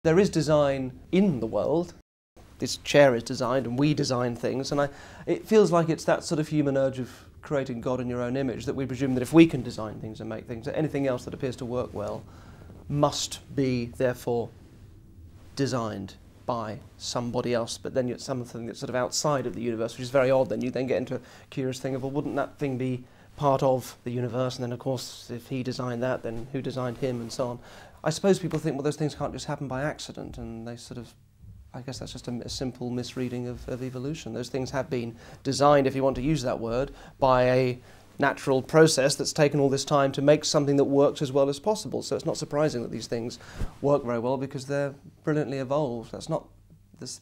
There is design in the world. This chair is designed and we design things, and it feels like it's that sort of human urge of creating God in your own image that we presume that if we can design things and make things, that anything else that appears to work well must be therefore designed by somebody else, but then it's something that's sort of outside of the universe, which is very odd. Then you then get into a curious thing of, well, wouldn't that thing be part of the universe? And then, of course, if he designed that, then who designed him, and so on. I suppose people think, well, those things can't just happen by accident, and they sort of, I guess that's just a simple misreading of evolution. Those things have been designed, if you want to use that word, by a natural process that's taken all this time to make something that works as well as possible. So it's not surprising that these things work very well because they're brilliantly evolved. That's not,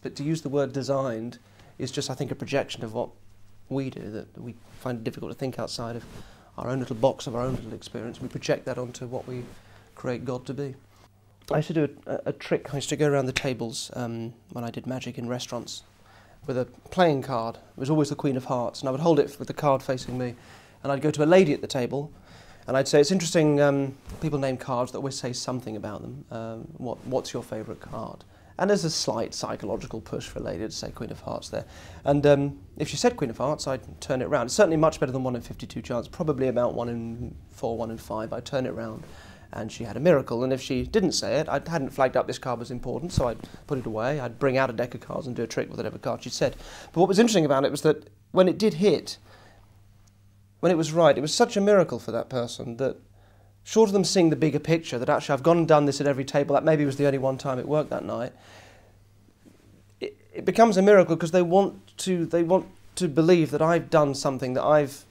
but to use the word designed is just, I think, a projection of what we do, that we find it difficult to think outside of our own little box of our own little experience. We project that onto what we create God to be. I used to do a trick. I used to go around the tables when I did magic in restaurants with a playing card. It was always the Queen of Hearts, and I would hold it with the card facing me, and I'd go to a lady at the table, and I'd say, it's interesting, people name cards that always say something about them. What's your favourite card? And there's a slight psychological push for a lady to say Queen of Hearts there. And if she said Queen of Hearts, I'd turn it round. It's certainly much better than 1 in 52 chance, probably about 1 in 4, 1 in 5. I'd turn it round, and she had a miracle. And if she didn't say it, I hadn't flagged up this card was important, so I'd put it away. I'd bring out a deck of cards and do a trick with whatever card she said. But what was interesting about it was that when it did hit, when it was right, it was such a miracle for that person that, short of them seeing the bigger picture, that actually I've gone and done this at every table, that maybe was the only one time it worked that night, it becomes a miracle because they want to believe that I've done something, that I've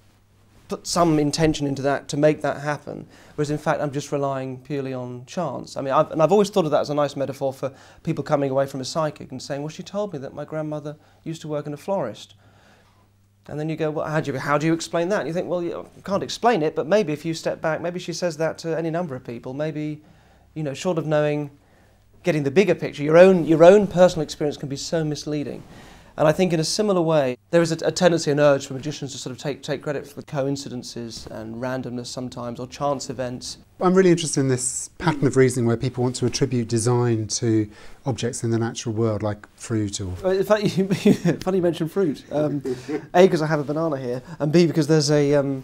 put some intention into that to make that happen, whereas in fact I'm just relying purely on chance. I mean, I've always thought of that as a nice metaphor for people coming away from a psychic and saying, well, she told me that my grandmother used to work in a florist. And then you go, well, how do you explain that? And you think, well, you can't explain it, but maybe if you step back, maybe she says that to any number of people. Maybe, you know, short of knowing, getting the bigger picture, your own personal experience can be so misleading. And I think in a similar way, there is a tendency, an urge for magicians to sort of take credit for coincidences and randomness sometimes, or chance events. I'm really interested in this pattern of reasoning where people want to attribute design to objects in the natural world, like fruit or... Funny you mentioned fruit. A, because I have a banana here, and B, because there's a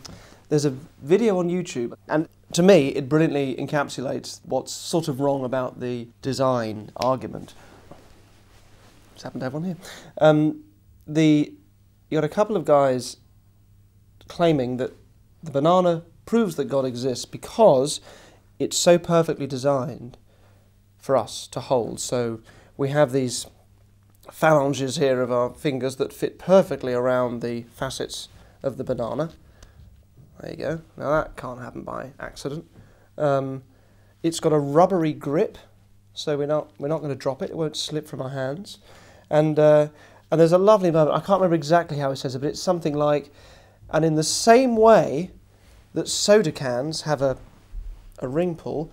video on YouTube, and to me it brilliantly encapsulates what's sort of wrong about the design argument. Just happened to have one here. You got a couple of guys claiming that the banana proves that God exists because it's so perfectly designed for us to hold. So we have these phalanges here of our fingers that fit perfectly around the facets of the banana. There you go. Now that can't happen by accident. It's got a rubbery grip, so we're not going to drop it. It won't slip from our hands. And there's a lovely moment, I can't remember exactly how it says it, but it's something like, and in the same way that soda cans have a ring pull,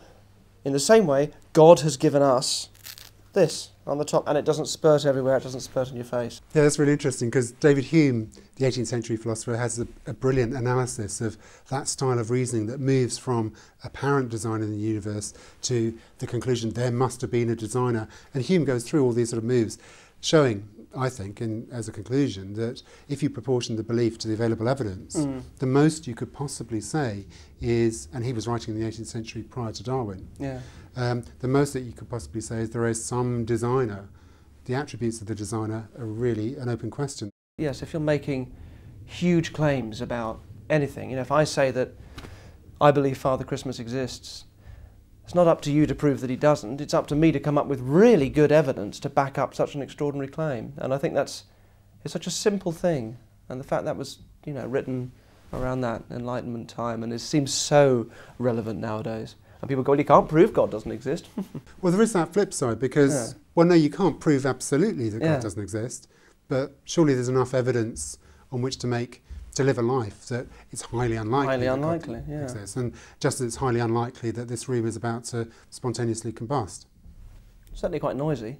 in the same way, God has given us this on the top, and it doesn't spurt everywhere, it doesn't spurt in your face. Yeah, that's really interesting, because David Hume, the 18th century philosopher, has a brilliant analysis of that style of reasoning that moves from apparent design in the universe to the conclusion there must have been a designer. And Hume goes through all these sort of moves, showing, I think, as a conclusion, that if you proportion the belief to the available evidence, the most you could possibly say is, and he was writing in the 18th century prior to Darwin, the most that you could possibly say is there is some designer. The attributes of the designer are really an open question. Yes, if you're making huge claims about anything, you know, if I say that I believe Father Christmas exists, it's not up to you to prove that he doesn't, it's up to me to come up with really good evidence to back up such an extraordinary claim. And I think it's such a simple thing. And the fact that was, you know, written around that Enlightenment time, and it seems so relevant nowadays. And people go, well, you can't prove God doesn't exist. Well, there is that flip side, because, well, no, you can't prove absolutely that God doesn't exist, but surely there's enough evidence on which to live a life that it's highly unlikely. Highly unlikely, exists. And just as it's highly unlikely that this room is about to spontaneously combust. Certainly quite noisy.